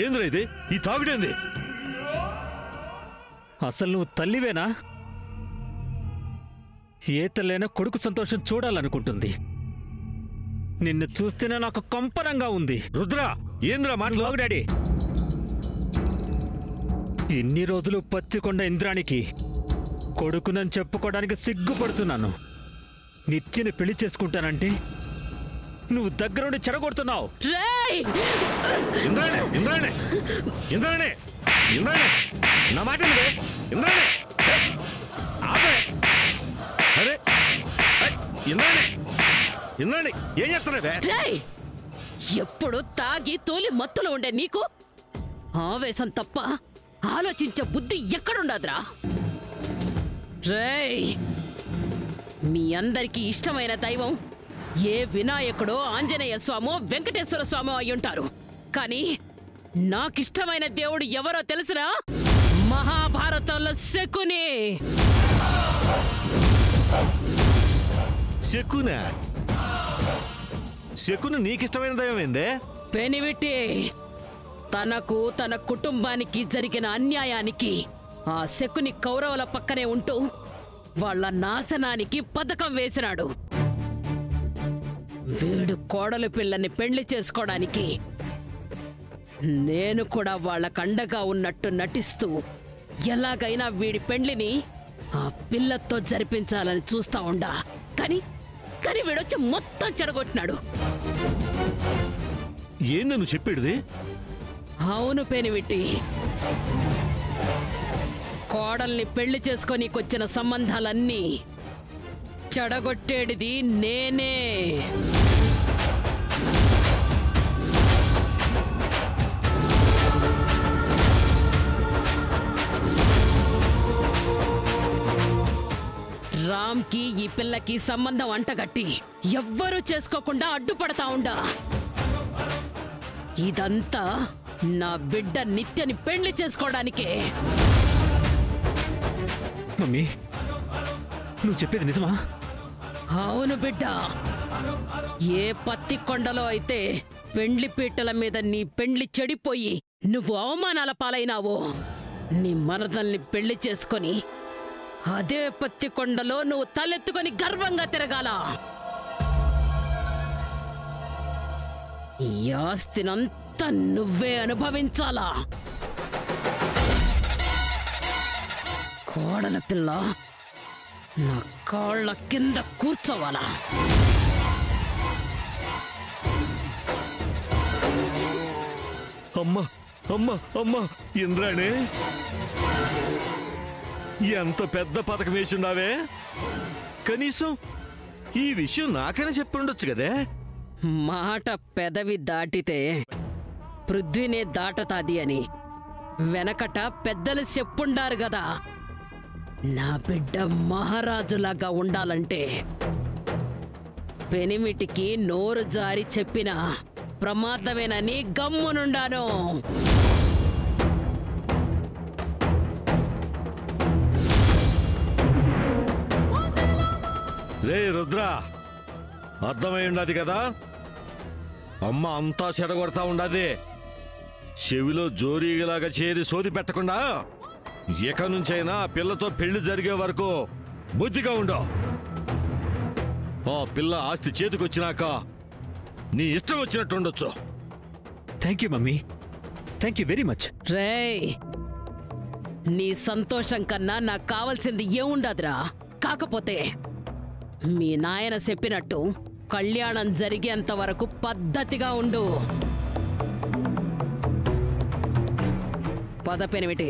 ఏంద్రా ఇది? ఈ తాగుడేంది? అసలు నువ్వు తల్లివేనా? ఏ తల్లైనా కొడుకు సంతోషం చూడాలనుకుంటుంది. నిన్ను చూస్తేనే నాకు కంపనంగా ఉంది. రుద్ర, ఏంద్రా మాట్లాడు? డాడీ, ఇన్ని రోజులు పచ్చికొండ ఇంద్రానికి కొడుకునని చెప్పుకోవడానికి సిగ్గుపడుతున్నాను. నిత్యని పెళ్లి చేసుకుంటానంటే నువ్వు దగ్గరుండి చెడగొడుతున్నావు. నా మాట ఇంద్రాణి, అరే ఇంద్రాణి ఏం చేస్తున్నావే? ఎప్పుడు తాగి తోలి మత్తులో ఉండే నీకు ఆవేశం తప్ప ఆలోచించే బుద్ధి ఎక్కడుండదురా? రేయ్, మీ అందరికీ ఇష్టమైన దైవం ఏ వినాయకుడో, ఆంజనేయ స్వామో, వెంకటేశ్వర స్వామో అయ్యుంటారు. కానీ నాకిష్టమైన దేవుడు ఎవరో తెలుసురా? మహాభారతంలో శకుని. శకుని నీకిష్టమైన దైవం ఏందే? పెనివిటి, తనకు తన కుటుంబానికి జరిగిన అన్యాయానికి ఆ శకుని కౌరవుల పక్కనే ఉంటూ వాళ్ళ నాశనానికి పథకం వేసినాడు. వీడు కోడలు పిల్లని పెళ్లి చేసుకోవడానికి నేను కూడా వాళ్ళ కండగా ఉన్నట్టు నటిస్తూ ఎలాగైనా వీడి పెళ్లిని ఆ పిల్లతో జరిపించాలని చూస్తా ఉండా. కానీ వీడొచ్చి మొత్తం చెడగొట్టినాడు. ఏంది నువ్వు చెప్పేది? అవును పెనివిటి, కోడల్ని పెళ్లి చేసుకొనికొచ్చిన సంబంధాలన్నీ చెడగొట్టేడిది నేనే. రామ్కి ఈ పిల్లకి సంబంధం అంటగట్టి ఎవ్వరూ చేసుకోకుండా అడ్డుపడతా ఉండా. ఇదంతా నా బిడ్డ నిత్యని పెళ్లి చేసుకోవడానికే. మమ్మీ, నువ్వు చెప్పేది నిజమా? అవును బిడ్డ. ఏ పత్తి కొండలో అయితే పెండ్లి పీటల మీద నీ పెండ్లి చెడిపోయి నువ్వు అవమానాల పాలైనావో, నీ మరదల్ని పెళ్లి చేసుకొని అదే పత్తి కొండలో నువ్వు తలెత్తుకొని గర్వంగా తిరగాల. ఈ ఆస్తినంతా నువ్వే అనుభవించాలా. కోడల పిల్ల నా కాళ్ళ కింద కూర్చోవాలా. అమ్మా అమ్మా అమ్మా, ఇంద్రాణి ఎంత పెద్ద పథకం వేసిండావే! కనీసం ఈ విషయం నాకైనా చెప్పుండొచ్చు కదే. మాట పెదవి దాటితే పృథ్వీనే దాటతాది అని వెనకట పెద్దలు చెప్పుండారు గదా. నా బిడ్డ మహారాజులాగా ఉండాలంటే పెనిమిటికి నోరు జారి చెప్పిన ప్రమాదమేనని గమ్మునుండాను. రే రుద్ర, అర్థమై ఉండదు కదా? అమ్మ అంతా చెడగొడతా ఉండది. చెవిలో జోరీలాగా చేరి సోది పెట్టకుండా ఇక నుంచైనా ఆ పిల్లతో పెళ్లి జరిగే వరకు బుద్ధిగా ఉండవు. ఆ పిల్ల ఆస్తి చేతికొచ్చినాక నీ ఇష్టం వచ్చినట్టు ఉండొచ్చు. Thank you mummy, thank you very much. రేయ్, నీ సంతోషం కన్నా నాకు కావాల్సింది ఏముండదురా. కాకపోతే మీ నాయన చెప్పినట్టు కళ్యాణం జరిగేంత వరకు పద్ధతిగా ఉండు. పద పెనిమిటి.